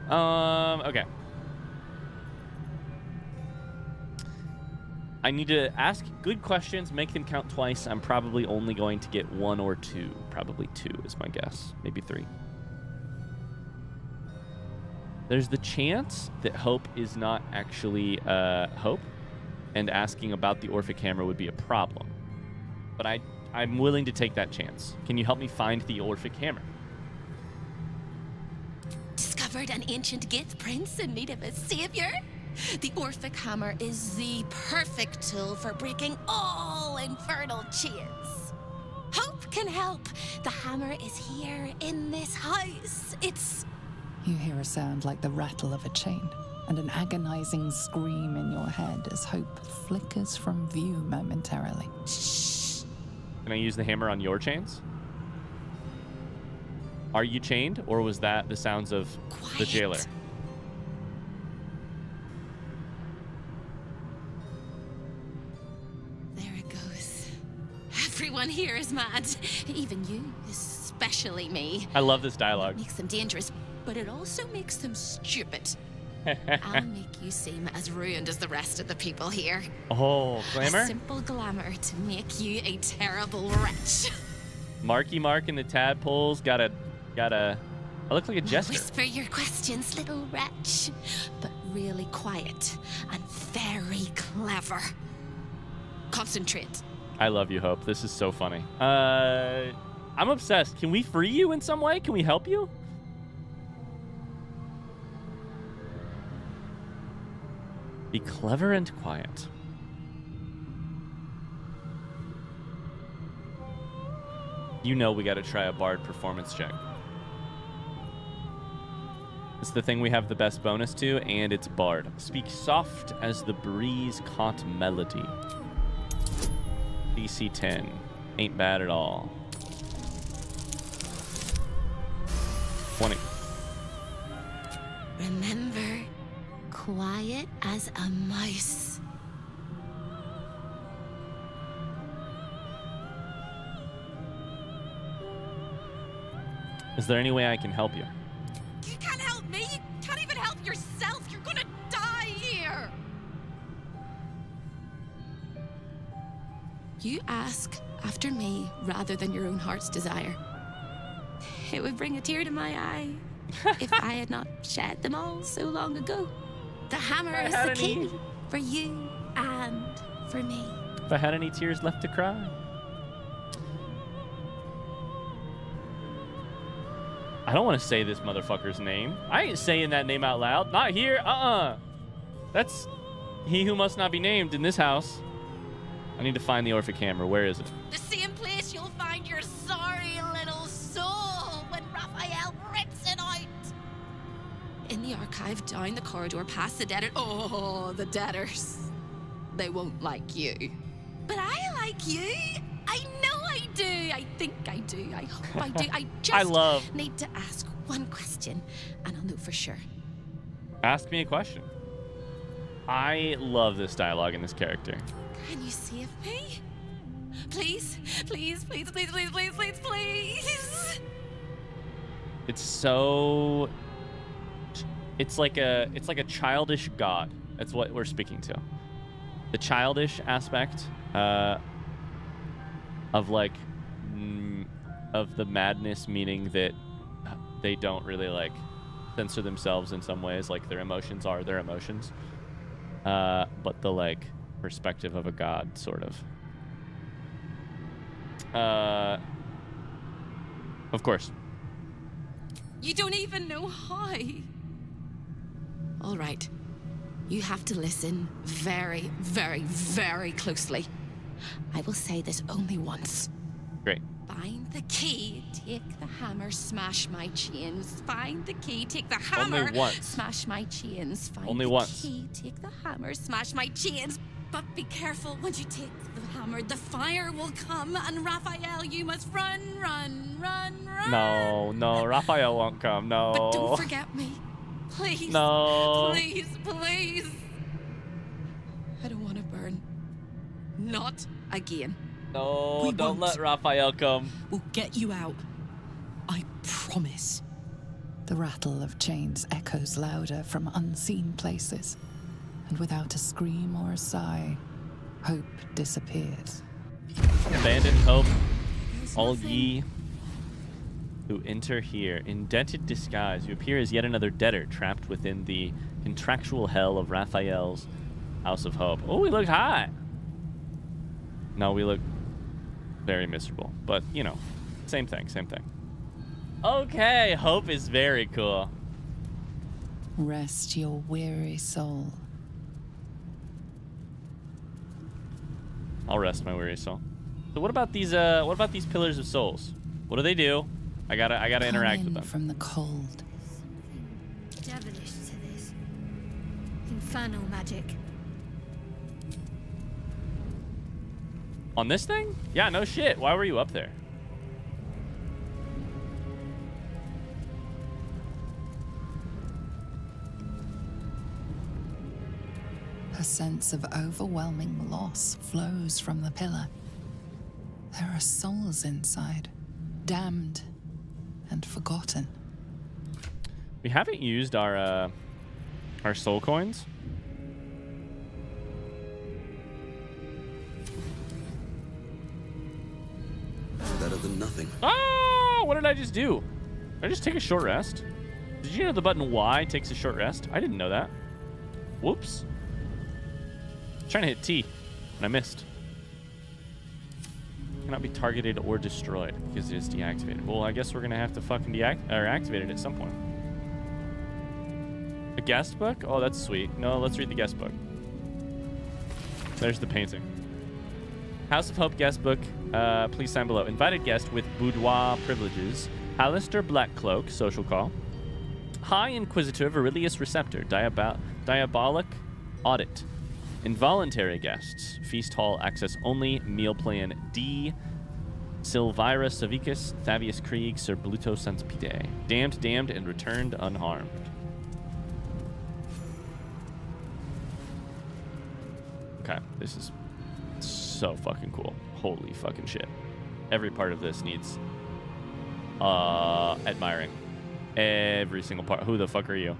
Okay. I need to ask good questions, make them count twice. I'm probably only going to get one or two. Probably two is my guess. Maybe three. There's the chance that Hope is not actually Hope, and asking about the Orphic Hammer would be a problem. But I'm willing to take that chance. Can you help me find the Orphic Hammer? Discovered an ancient Gith prince in need of a savior? The Orphic Hammer is the perfect tool for breaking all infernal chains. Hope can help. The hammer is here in this house. It's... You hear a sound like the rattle of a chain, and an agonizing scream in your head as Hope flickers from view momentarily. Shh. Can I use the hammer on your chains? Are you chained, or was that the sounds of the jailer? Everyone here is mad. Even you, especially me. I love this dialogue. It makes them dangerous, but it also makes them stupid. I'll make you seem as ruined as the rest of the people here. Oh, glamour? A simple glamour to make you a terrible wretch. Marky Mark and the tadpoles got a. I look like a jester. Whisper your questions, little wretch, but really quiet and very clever. Concentrate. I love you, Hope. This is so funny. I'm obsessed. Can we free you in some way? Can we help you? Be clever and quiet. You know we got to try a bard performance check. It's the thing we have the best bonus to, and it's bard. Speak soft as the breeze caught melody. DC 10. Ain't bad at all. 20. Remember, quiet as a mouse. Is there any way I can help you? You can't help me. You can't even help yourself. You're gonna die here. You ask after me rather than your own heart's desire. It would bring a tear to my eye if I had not shed them all so long ago. The hammer is the key for you and for me. If I had any tears left to cry. I don't want to say this motherfucker's name. I ain't saying that name out loud. Not here. That's he who must not be named in this house. I need to find the Orphic hammer. Where is it? The same place you'll find your sorry little soul when Raphael rips it out. In the archive, down the corridor, past the debtor. Oh, the debtors. They won't like you. But I like you. I know I do. I think I do. I hope I do. I just need to ask one question, and I'll know for sure. Ask me a question. I love this dialogue in this character. Can you save me? Please, please, please, please, please, please, please, please. It's so. It's like a childish god. That's what we're speaking to. The childish aspect of like of the madness, meaning that they don't really like censor themselves in some ways. Like their emotions are their emotions, but the like perspective of a god, sort of. Of course. You don't even know how. All right. You have to listen very, very, very closely. I will say this only once. Great. Find the key, take the hammer, smash my chains. Find the key, take the hammer, only once. Smash my chains. Find only the once. key, take the hammer, smash my chains. But be careful, when you take the hammer, the fire will come, and Raphael, you must run, run, run, run. No, no, Raphael won't come, no. But don't forget me. Please. No. Please, please. I don't want to burn. Not again. No, don't let Raphael come. We'll get you out. I promise. The rattle of chains echoes louder from unseen places, and without a scream or a sigh, hope disappears. Abandon hope, all ye who enter here. In dented disguise, you appear as yet another debtor trapped within the contractual hell of Raphael's House of Hope. Oh, we look hot. No, we look very miserable. But, you know, same thing, same thing. Okay, Hope is very cool. Rest your weary soul. I'll rest my weary soul. So what about these pillars of souls? What do they do? I gotta interact with them. From the cold. Devilish to this. Infernal magic. On this thing? Yeah, no shit. Why were you up there? A sense of overwhelming loss flows from the pillar. There are souls inside, damned and forgotten. We haven't used our soul coins. Better than nothing. Oh, what did I just do? Did I just take a short rest? Did you know the button Y takes a short rest? I didn't know that. Whoops. Trying to hit T, and I missed. Cannot be targeted or destroyed because it is deactivated. Well, I guess we're gonna have to fucking activate it at some point. A guest book? Oh, that's sweet. No, let's read the guest book. There's the painting. House of Hope guest book. Please sign below. Invited guest with boudoir privileges. Alistair Blackcloak, social call. High Inquisitor Virilius Receptor, Diabolic Audit. Involuntary guests. Feast hall access only. Meal plan D. Silvira Savicus, Thavius Krieg, Sir Bluto Sanspide. Damned, and returned unharmed. Okay, this is so fucking cool. Holy fucking shit. Every part of this needs admiring. Every single part. Who the fuck are you?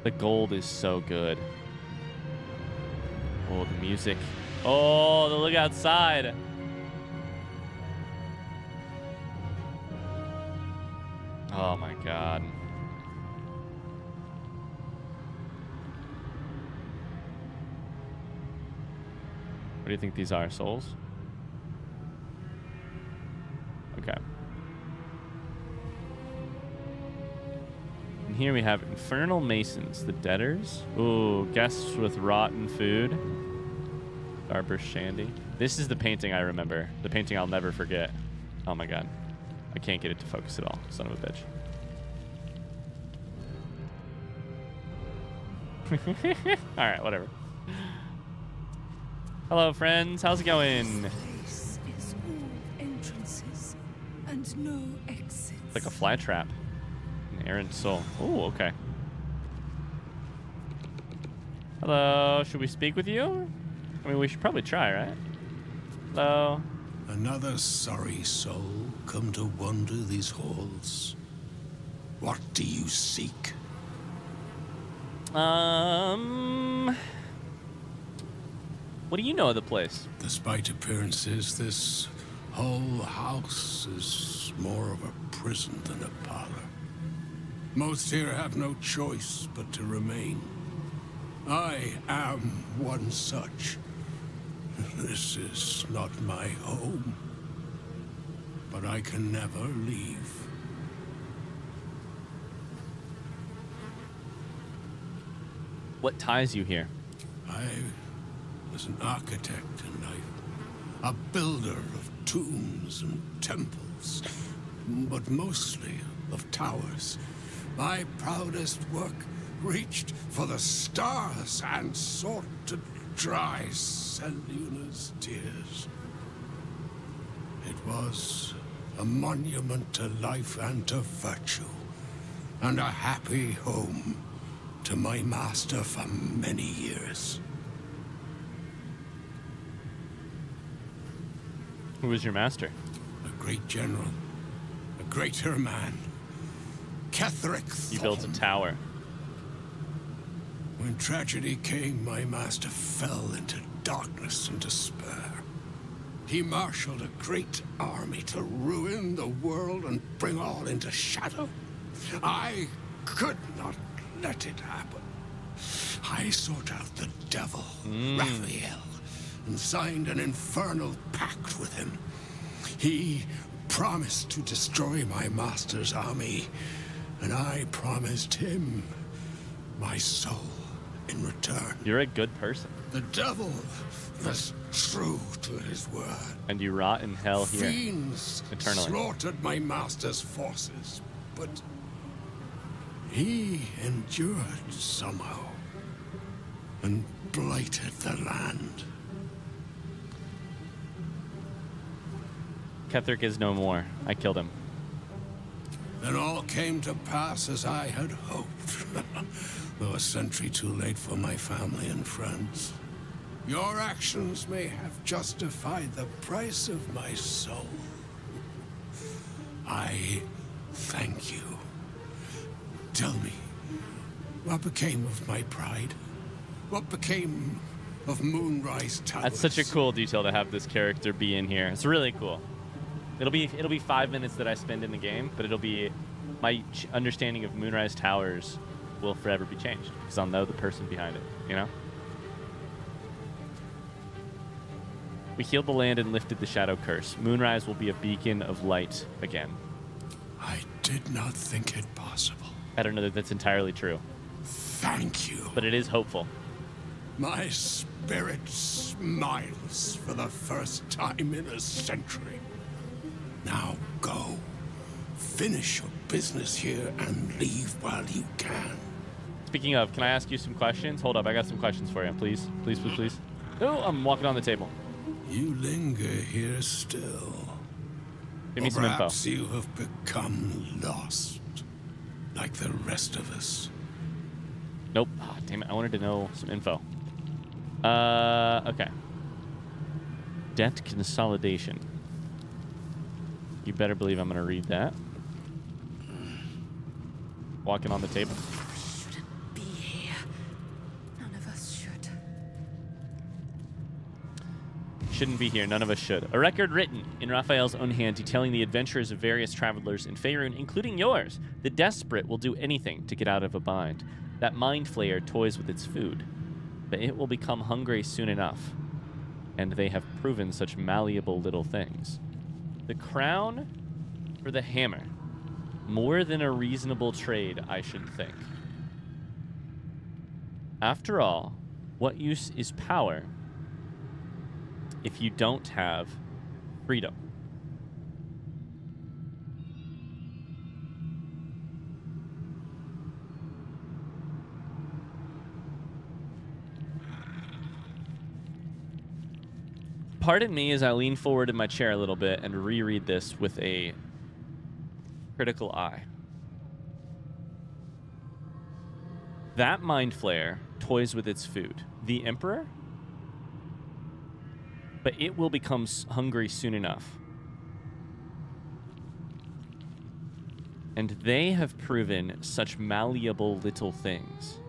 The gold is so good. Oh, the music. Oh, the look outside. Oh my god. What do you think these are? Souls? Okay. And here we have Infernal Masons, the Debtors. Ooh, guests with rotten food. Barber Shandy. This is the painting I remember. The painting I'll never forget. Oh my god. I can't get it to focus at all. Son of a bitch. Alright, whatever. Hello, friends. How's it going? This is all entrances and no exits. It's like a fly trap. An errant soul. Oh, okay. Hello. Should we speak with you? I mean, we should probably try, right? Hello. Another sorry soul come to wander these halls. What do you seek? What do you know of the place? Despite appearances, this whole house is more of a prison than a parlor. Most here have no choice but to remain. I am one such. This is not my home, but I can never leave. What ties you here? I was an architect in life, a builder of tombs and temples, but mostly of towers. My proudest work reached for the stars and sought to dry Selûne's tears. It was a monument to life and to virtue, and a happy home to my master for many years. Who was your master? A great general, a greater man, Ketheric Thorn. You built a tower. When tragedy came, my master fell into darkness and despair. He marshaled a great army to ruin the world and bring all into shadow. I could not let it happen. I sought out the devil, Raphael, and signed an infernal pact with him. He promised to destroy my master's army, and I promised him my soul in return. You're a good person. The devil was true to his word. And you rot in hell here. Fiends eternally. Slaughtered my master's forces, but he endured somehow and blighted the land. Ketheric is no more. I killed him. Then all came to pass as I had hoped. Though a century too late for my family and friends. Your actions may have justified the price of my soul. I thank you. Tell me, what became of my pride? What became of Moonrise Towers? That's such a cool detail to have this character be in here. It's really cool. It'll be 5 minutes that I spend in the game, but it'll be my understanding of Moonrise Towers will forever be changed because I'll know the person behind it, you know? We healed the land and lifted the shadow curse. Moonrise will be a beacon of light again. I did not think it possible. I don't know that that's entirely true. Thank you. But it is hopeful. My spirit smiles for the first time in a century. Now go. Finish your business here and leave while you can. Speaking of, can I ask you some questions? Hold up, I got some questions for you. Please, please, please, please. Oh, I'm walking on the table. You linger here still. Give me some info. Perhaps you have become lost, like the rest of us. Nope. Oh, damn it, I wanted to know some info. Okay. Debt consolidation. You better believe I'm going to read that. Walking on the table. Shouldn't be here. None of us should. Shouldn't be here. None of us should. A record written in Raphael's own hand detailing the adventures of various travelers in Faerun, including yours. The desperate will do anything to get out of a bind. That mind flayer toys with its food, but it will become hungry soon enough. And they have proven such malleable little things. The crown for the hammer. More than a reasonable trade, I should think. After all, what use is power if you don't have freedom? Pardon me as I lean forward in my chair a little bit and reread this with a critical eye. That mind flayer toys with its food. The Emperor? But it will become hungry soon enough. And they have proven such malleable little things.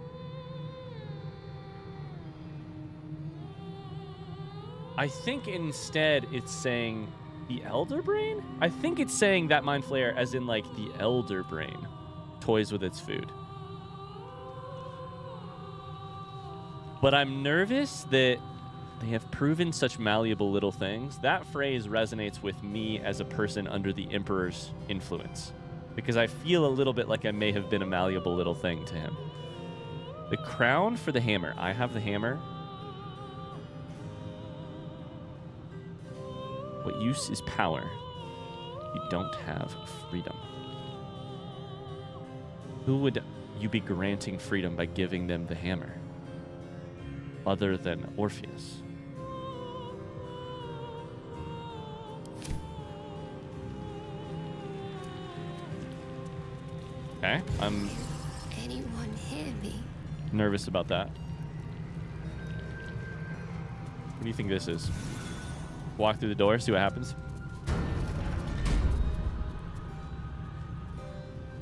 I think instead it's saying the Elder Brain? I think it's saying that Mind Flayer as in like the Elder Brain toys with its food. But I'm nervous that they have proven such malleable little things. That phrase resonates with me as a person under the Emperor's influence, because I feel a little bit like I may have been a malleable little thing to him. The crown for the hammer. I have the hammer. What use is power? You don't have freedom. Who would you be granting freedom by giving them the hammer? Other than Orpheus. Okay, I'm Anyone hear me? nervous about that. What do you think this is? Walk through the door, see what happens.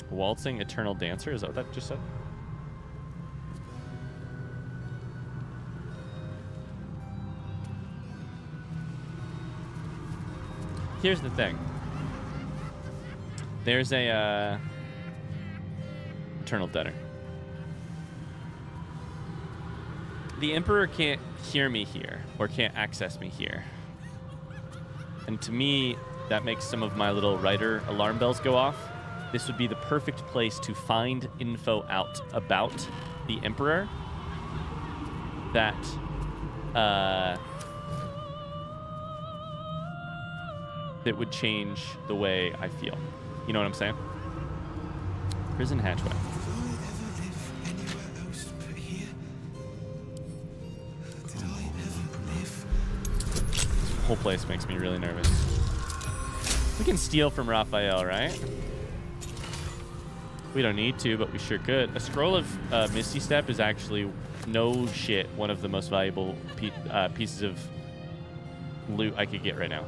Waltzing Eternal Dancer, is that what that just said? Here's the thing. There's a Eternal Debtor. The Emperor can't hear me here, or can't access me here. And to me, that makes some of my little writer alarm bells go off. This would be the perfect place to find info out about the Emperor that that would change the way I feel. You know what I'm saying? Prison hatchway. This whole place makes me really nervous. We can steal from Raphael, right? We don't need to, but we sure could. A scroll of Misty Step is actually no shit, one of the most valuable pieces of loot I could get right now.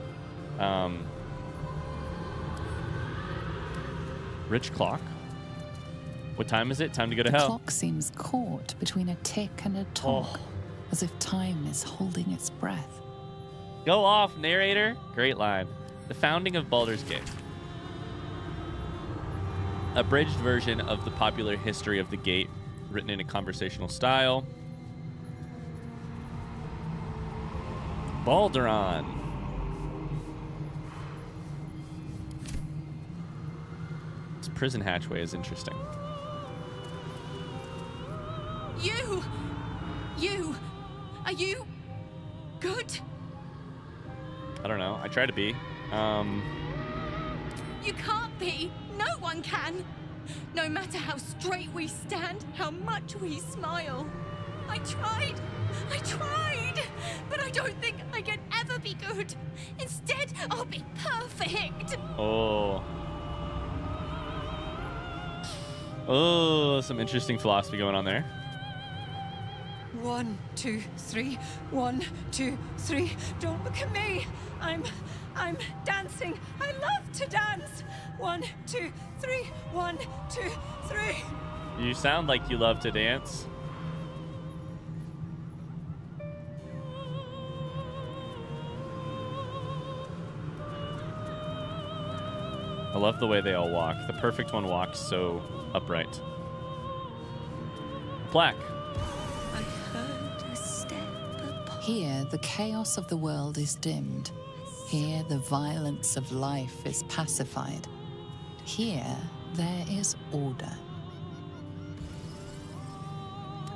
Rich clock. What time is it? Time to go to hell. The clock seems caught between a tick and a tock, as if time is holding its breath. Go off, narrator. Great line. The founding of Baldur's Gate. Abridged version of the popular history of the gate, written in a conversational style. Balduron. This prison hatchway is interesting. You! Are you good? I don't know. I try to be. You can't be. No one can. No matter how straight we stand, how much we smile. I tried. But I don't think I can ever be good. Instead, I'll be perfect. Oh, some interesting philosophy going on there. 1, 2, 3. 1, 2, 3. Don't look at me. I'm dancing. I love to dance. 1, 2, 3. 1, 2, 3. You sound like you love to dance. I love the way they all walk. The perfect one walks so upright. Black. I heard a step upon. Here, the chaos of the world is dimmed. Here, the violence of life is pacified. Here, there is order.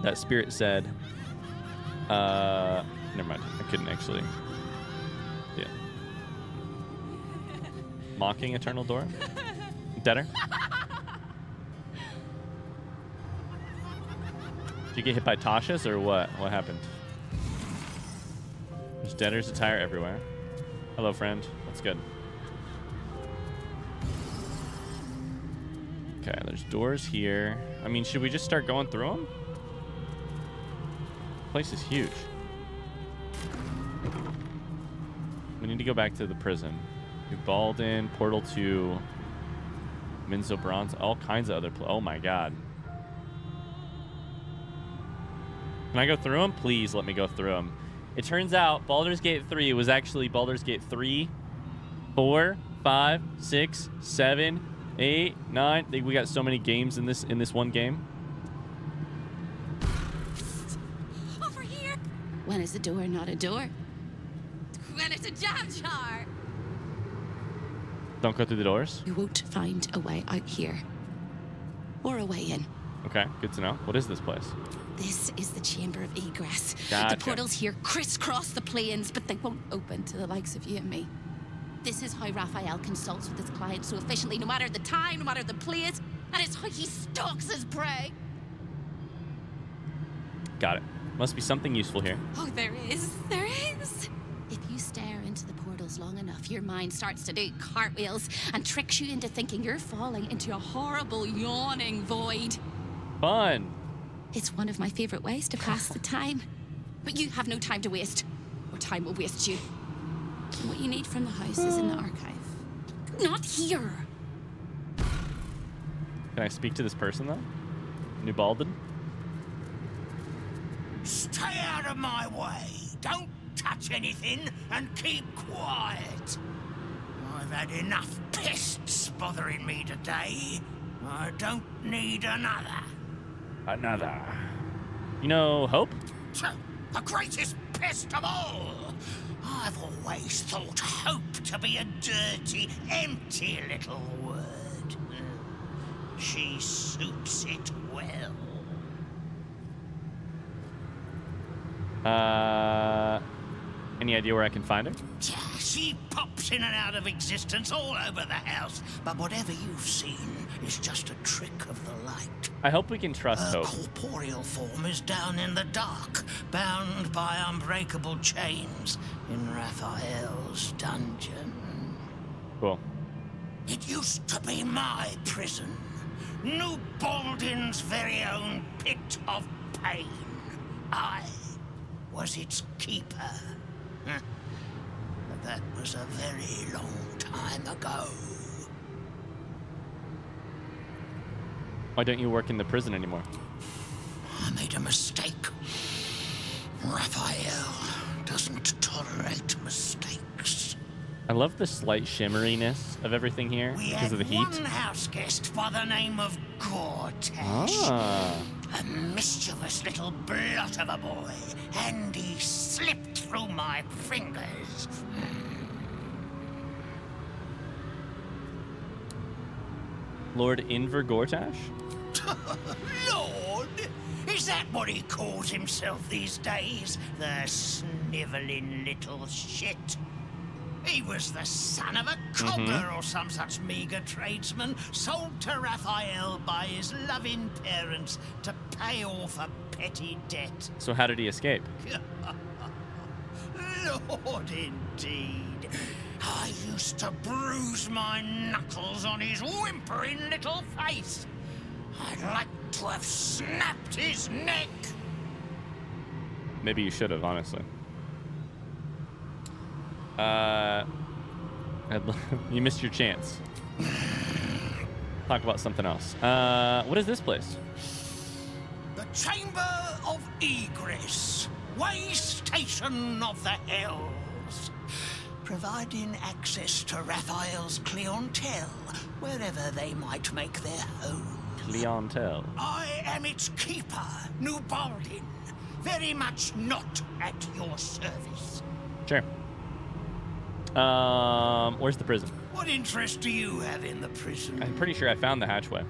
That spirit said, never mind. I couldn't actually. Yeah. Mocking Eternal Door? Deader? Did you get hit by Tasha's or what? What happened? There's Deader's attire everywhere. Hello, friend. That's good. Okay, there's doors here. I mean, should we just start going through them? The place is huge. We need to go back to the prison. Balden, Portal 2, Minzo Bronze, all kinds of other oh my god. Can I go through them? Please let me go through them. It turns out Baldur's Gate 3 was actually Baldur's Gate 3, 4, 5, 6, 7, 8, 9. We got so many games in this one game. Over here. When is a door not a door? When it's a jam jar. Don't go through the doors. You won't find a way out here. Or a way in. Okay, good to know. What is this place? This is the chamber of egress. Gotcha. The portals here crisscross the planes, but they won't open to the likes of you and me. This is how Raphael consults with his clients so efficiently, no matter the time, no matter the place, and it's how he stalks his prey. Got it. Must be something useful here. Oh, there is. There is. If you stare into the portals long enough, your mind starts to do cartwheels and tricks you into thinking you're falling into a horrible, yawning void. Fun. It's one of my favorite ways to pass the time. But you have no time to waste, or time will waste you. And what you need from the house is in the archive. Not here! Can I speak to this person, though? New Balden? Stay out of my way. Don't touch anything and keep quiet. I've had enough pests bothering me today. I don't need another. Another. You know, Hope? The greatest pest of all. I've always thought hope to be a dirty, empty little word. She suits it well. Any idea where I can find her? She pops in and out of existence all over the house, but whatever you've seen is just a trick of the light. I hope we can trust Her Hope. corporeal form is down in the dark, bound by unbreakable chains in Raphael's dungeon. Cool. It used to be my prison, New Balden's very own pit of pain. I was its keeper. But that was a very long time ago. Why don't you work in the prison anymore? I made a mistake. Raphael doesn't tolerate mistakes. I love the slight shimmeriness of everything here because of the heat. One house guest by the name of Gortash. Ah. A mischievous little blot of a boy, and he slipped through my fingers. Lord Inver Gortash? Lord? Is that what he calls himself these days? The snivelling little shit. He was the son of a cobbler or some such meager tradesman, sold to Raphael by his loving parents to pay off a petty debt. So how did he escape? Lord, indeed. I used to bruise my knuckles on his whimpering little face. I'd like to have snapped his neck. Maybe you should have, honestly. You missed your chance. Talk about something else. What is this place? The Chamber of Egress, way station of the Hells, providing access to Raphael's clientele wherever they might make their home. Clientele. I am its keeper, New Baldin, very much not at your service. Sure. Where's the prison? What interest do you have in the prison? I'm pretty sure I found the hatchway.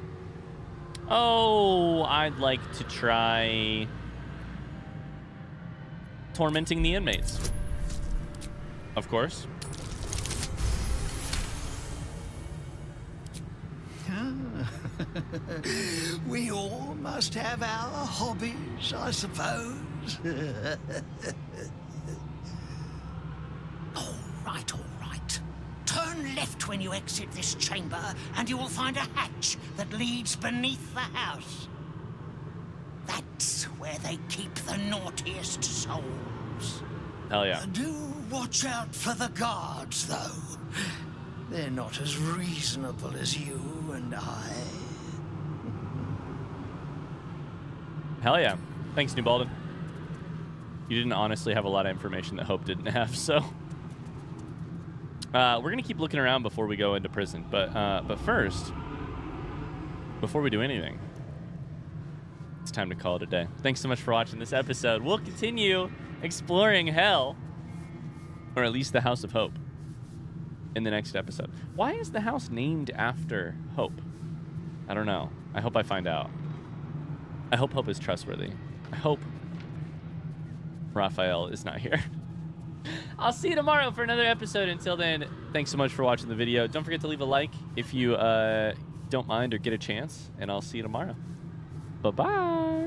Oh, I'd like to try tormenting the inmates. Of course. We all must have our hobbies, I suppose. All right. Turn left when you exit this chamber, and you will find a hatch that leads beneath the house. That's where they keep the naughtiest souls. Hell yeah. Do watch out for the guards, though. They're not as reasonable as you and I. Hell yeah. Thanks, New Baldur. You didn't honestly have a lot of information that Hope didn't have, so... we're going to keep looking around before we go into prison. But first, before we do anything, it's time to call it a day. Thanks so much for watching this episode. We'll continue exploring hell, or at least the House of Hope, in the next episode. Why is the house named after Hope? I don't know. I hope I find out. I hope Hope is trustworthy. I hope Raphael is not here. I'll see you tomorrow for another episode. Until then, thanks so much for watching the video. Don't forget to leave a like if you don't mind or get a chance, and I'll see you tomorrow. Bye-bye.